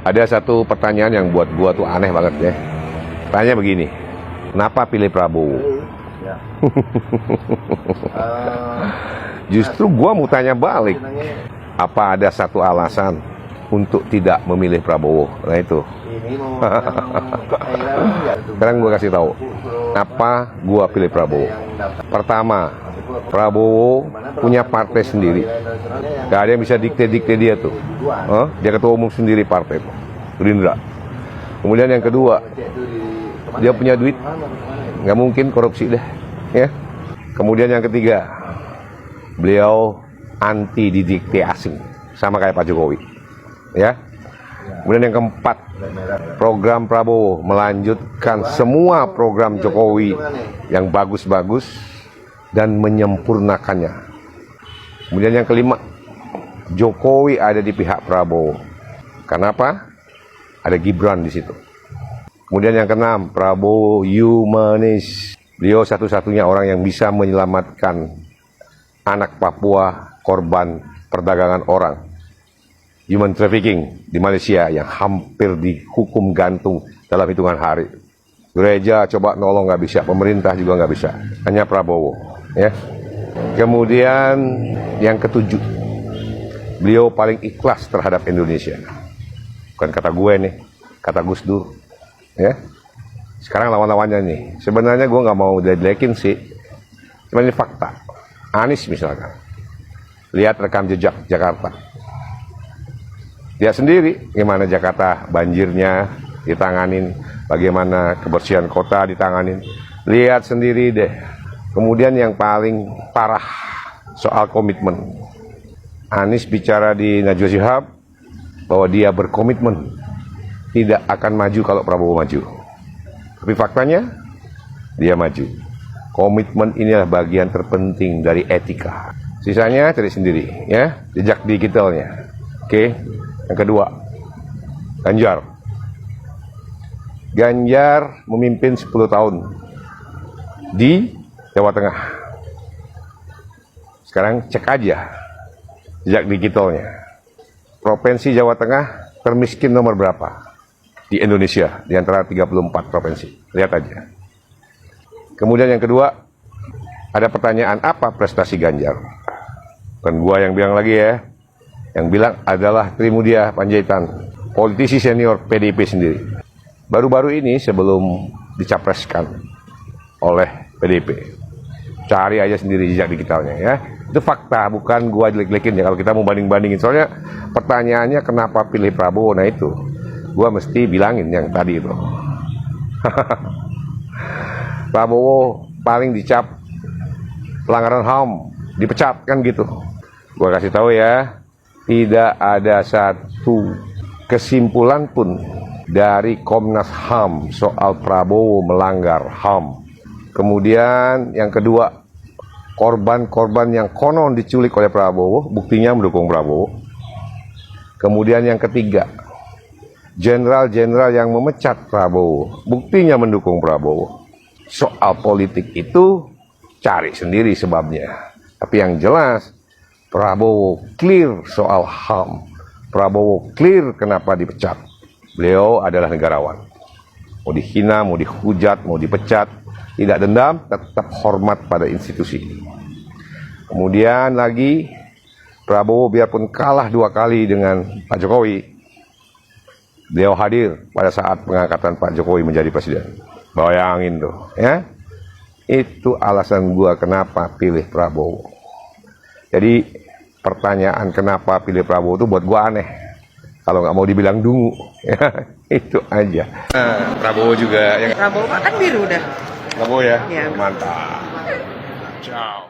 Ada satu pertanyaan yang buat gua tuh aneh banget ya. Tanya begini, kenapa pilih Prabowo? Ya. Justru gua mau tanya balik, apa ada satu alasan untuk tidak memilih Prabowo? Nah itu. Sekarang gua kasih tahu, kenapa gua pilih Prabowo. Pertama, Prabowo punya partai sendiri. Gak ada yang bisa dikte-dikte dia tuh. Dia ketua umum sendiri partai tuh, Gerindra. Kemudian yang kedua, dia punya duit, nggak mungkin korupsi deh, ya. Kemudian yang ketiga, beliau anti didikte asing, sama kayak Pak Jokowi, ya. Kemudian yang keempat, program Prabowo melanjutkan semua program Jokowi yang bagus-bagus dan menyempurnakannya. Kemudian yang kelima, Jokowi ada di pihak Prabowo. Kenapa? Ada Gibran di situ. Kemudian yang keenam, Prabowo humanis. Beliau satu-satunya orang yang bisa menyelamatkan anak Papua korban perdagangan orang, human trafficking di Malaysia yang hampir dihukum gantung dalam hitungan hari. Gereja coba nolong nggak bisa, pemerintah juga nggak bisa, hanya Prabowo, ya. Kemudian yang ketujuh, beliau paling ikhlas terhadap Indonesia. Bukan kata gue nih, kata Gus Dur, ya. Sekarang lawan-lawannya nih, sebenarnya gue nggak mau jelek-jelekin sih, cuma ini fakta. Anies misalkan, lihat rekam jejak Jakarta, lihat sendiri gimana Jakarta banjirnya ditanganin, bagaimana kebersihan kota ditanganin, lihat sendiri deh. Kemudian yang paling parah soal komitmen, Anies bicara di Najwa Shihab bahwa dia berkomitmen tidak akan maju kalau Prabowo maju. Tapi faktanya dia maju. Komitmen inilah bagian terpenting dari etika. Sisanya cari sendiri, ya, jejak digitalnya. Oke. Yang kedua, Ganjar memimpin 10 tahun di Jawa Tengah. Sekarang cek aja jejak digitalnya. Provinsi Jawa Tengah termiskin nomor berapa di Indonesia di antara 34 provinsi? Lihat aja. Kemudian yang kedua, ada pertanyaan, apa prestasi Ganjar? Bukan gua yang bilang lagi ya. Yang bilang adalah Trimudia Panjaitan, politisi senior PDIP sendiri. Baru-baru ini sebelum dicapreskan oleh PDIP, cari aja sendiri jejak digitalnya, ya. Itu fakta, bukan gua jelek-jelekin ya kalau kita mau banding-bandingin. Soalnya pertanyaannya kenapa pilih Prabowo, nah itu gua mesti bilangin yang tadi itu. Prabowo paling dicap pelanggaran HAM, dipecat kan gitu. Gua kasih tahu ya, tidak ada satu kesimpulan pun dari Komnas HAM soal Prabowo melanggar HAM. Kemudian yang kedua, korban-korban yang konon diculik oleh Prabowo, buktinya mendukung Prabowo. Kemudian yang ketiga, jenderal-jenderal yang memecat Prabowo, buktinya mendukung Prabowo. Soal politik itu cari sendiri sebabnya. Tapi yang jelas, Prabowo clear soal HAM. Prabowo clear kenapa dipecat. Beliau adalah negarawan. Mau dihina, mau dihujat, mau dipecat, tidak dendam, tetap hormat pada institusi. Kemudian lagi, Prabowo biarpun kalah 2 kali dengan Pak Jokowi, beliau hadir pada saat pengangkatan Pak Jokowi menjadi presiden. Bayangin tuh, ya. Itu alasan gua kenapa pilih Prabowo. Jadi pertanyaan kenapa pilih Prabowo itu buat gua aneh. Kalau nggak mau dibilang dungu, ya, itu aja. Nah, Prabowo juga. Prabowo kan biru udah. Prabowo ya? Ya. Mantap. Ciao.